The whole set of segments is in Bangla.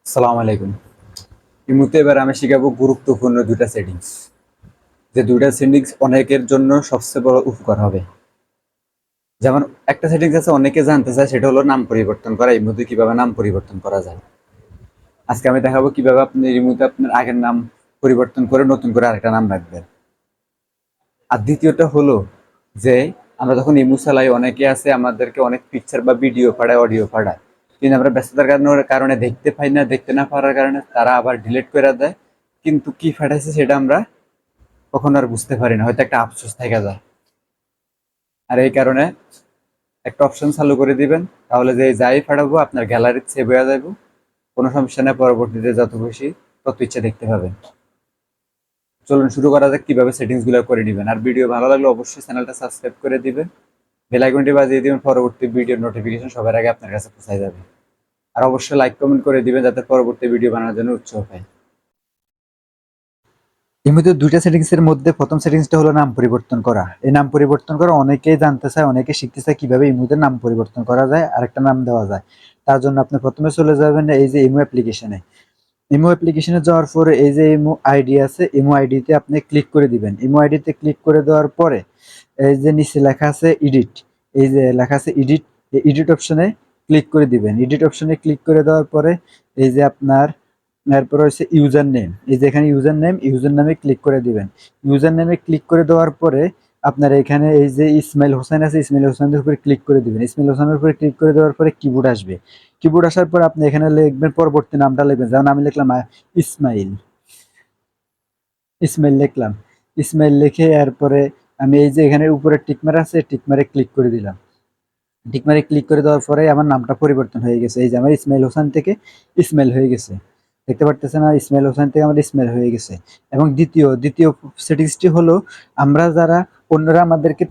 আসসালামু আলাইকুম। এই মুহূর্তে এবার আমি শিখাবো গুরুত্বপূর্ণ দুইটা সেটিংস। যে দুইটা সেটিংস অনেকের জন্য সবচেয়ে বড় উপকার হবে। যেমন একটা সেটিংস আছে অনেকে জানতে চায়, সেটা হলো নাম পরিবর্তন করা। এই মুহূর্তে কিভাবে নাম পরিবর্তন করা যায়। আজকে আমি দেখাবো কিভাবে আপনি এই মুহূর্তে আপনার আগের নাম পরিবর্তন করে নতুন করে আরেকটা নাম রাখবেন। আর দ্বিতীয়টা হলো যে আমরা যখন ইমু চালাই, অনেকে আছে আমাদেরকে অনেক পিকচার বা ভিডিও পাঠায়, অডিও পাঠায়, কিন্তু আমরা ব্যস্ততার কারণে দেখতে পাই না। দেখতে না পারার কারণে তারা আবার ডিলিট করে দেয়, কিন্তু কি পাঠাইছে সেটা আমরা কখনো আর বুঝতে পারি না, হয়তো একটা আফসোস থেকে যায়। আর এই কারণে একটা অপশন চালু করে দিবেন, তাহলে যে যাই পাঠাবো আপনার গ্যালারিতে সেভ হয়ে যাবো। কোনো সমস্যা নেই, পরবর্তীতে যত খুশি তত ইচ্ছা দেখতে পাবেন। চলুন শুরু করা যাক কিভাবে সেটিংস গুলো করে নেবেন। আর ভিডিও ভালো লাগলে অবশ্যই চ্যানেলটা সাবস্ক্রাইব করে দিবেন, বেল আইকনটি বাজিয়ে দিবেন, পরবর্তী ভিডিওর নোটিফিকেশন সবার আগে আপনার কাছে পৌঁছায় যাবে। আর অবশ্যই লাইক কমেন্ট করে দিবেন যাতে পরবর্তী ভিডিও বানানোর জন্য উৎসাহ পায়। এর মধ্যে দুইটা সেটিংস এর মধ্যে প্রথম সেটিংসটা হলো নাম পরিবর্তন করা। এই নাম পরিবর্তন করা অনেকেই জানতে চায়, অনেকে শিখতে চায় কিভাবে ইমোতে নাম পরিবর্তন করা যায়, আরেকটা নাম দেওয়া যায়। তার জন্য আপনি প্রথমে চলে যাবেন এই যে ইমো অ্যাপ্লিকেশনে। ইমো অ্যাপ্লিকেশনে যাওয়ার পরে এই যে ইমো আইডি আছে, ইমো আইডিতে আপনি ক্লিক করে দিবেন। ইমো আইডিতে ক্লিক করে দেওয়ার পরে এই যে নিচে লেখা আছে এডিট, এই যে লেখা আছে এডিট, এই এডিট অপশনে ক্লিক করে দিবেন। এডিট অপশনে ক্লিক করে দেওয়ার পরে এই যে আপনার এরপর হচ্ছে ইউজার নেম, এই যে এখানে ইউজার নামে ক্লিক করে দিবেন। ইউজার নেমে ক্লিক করে দেওয়ার পরে আপনার এখানে এই যে ইসমাইল হোসেন আছে, ইসমাইল হোসেনের উপরে ক্লিক করে দিবেন। ইসমাইল হোসেনের উপরে ক্লিক করে দেওয়ার পরে কিবোর্ড আসবে। কিবোর্ড আসার পর আপনি এখানে লিখবেন পরবর্তী নামটা লিখবেন, যেমন আমি লিখলাম ইসমাইল। ইসমাইল লিখলাম। ইসমাইল লিখে এরপরে আমি এই যে এখানে উপরে টিকমার আছে, টিকমারে ক্লিক করে দিলাম। টিকমারে ক্লিক করে দেওয়ার পরে আমার নামটা পরিবর্তন হয়ে গেছে। এই যে আমার ইসমাইল হোসেন থেকে ইসমাইল হয়ে গেছে, দেখতে পারতেছেন। আর ইসমাইল হোসেন থেকে আমার ইসমাইল হয়ে গেছে। এবং দ্বিতীয় সেটিংসটি হলো, আমরা যারা অন্যরা আমাদেরকে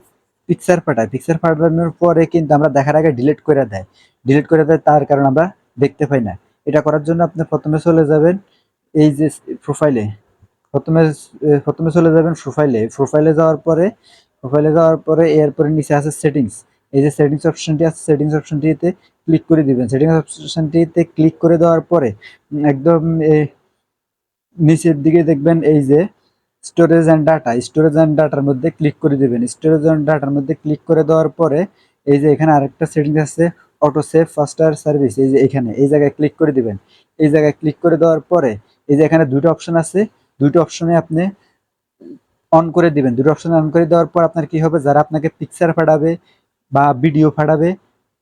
পিকচার পাঠায়, পিকচার পাঠানোর পরে কিন্তু আমরা দেখার আগে ডিলিট করে দেয়, তার কারণ আমরা দেখতে পাই না। এটা করার জন্য আপনি প্রথমে চলে যাবেন এই যে প্রোফাইলে। প্রথমে প্রথমে চলে যাবেন প্রোফাইলে যাওয়ার পরে এরপরে নিচে আছে সেটিংস। এই যে সেটিংস অপশনটি আছে, সেটিংস অপশনটিতে ক্লিক করে দিবেন। সেটিংস অপশনটিতে ক্লিক করে দেওয়ার পরে একদম নিচের দিকে দেখবেন এই যে স্টোরেজ অ্যান্ড ডাটার মধ্যে ক্লিক করে দিবেন। স্টোরেজ অ্যান্ড ডাটার মধ্যে ক্লিক করে দেওয়ার পরে এই যে এখানে আরেকটা সেটিংস আছে, অটো সেভ ফাস্টার সার্ভিস, এই যে এখানে এই জায়গায় ক্লিক করে দিবেন। এই জায়গায় ক্লিক করে দেওয়ার পরে এই যে এখানে দুটো অপশন আছে, দুটো অপশনে আপনি অন করে দিবেন। দুটো অপশন অন করে দেওয়ার পর আপনার কি হবে, যারা আপনাকে পিকচার পাঠাবে বা ভিডিও পাঠাবে,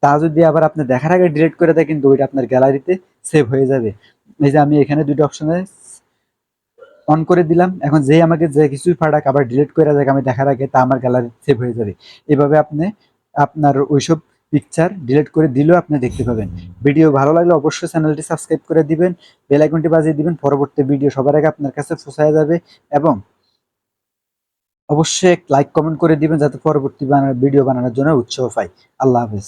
তা যদি আবার আপনি দেখার আগে ডিলিট করে দেয়, কিন্তু ওইটা আপনার গ্যালারিতে সেভ হয়ে যাবে। এই যে আমি এখানে দুটো অপশনে অন করে দিলাম। এখন যেই আমাকে যে কিছুই পাঠাক আবার ডিলিট করে দেয় আমি দেখার আগে, তা আমার গ্যালারিতে সেভ হয়ে যাবে। এভাবে আপনি আপনার ওইসব পিকচার ডিলিট করে দিলেও আপনি দেখতে পাবেন। ভিডিও ভালো লাগলে অবশ্যই চ্যানেলটি সাবস্ক্রাইব করে দিবেন, বেল আইকনটি বাজিয়ে দিবেন, পরবর্তী ভিডিও সবার আগে আপনার কাছে পৌঁছায় যাবে। এবং অবশ্যই লাইক কমেন্ট করে দিবেন যাতে পরবর্তী ভিডিও বানানোর জন্য উৎসাহ পাই। আল্লাহ হাফেজ।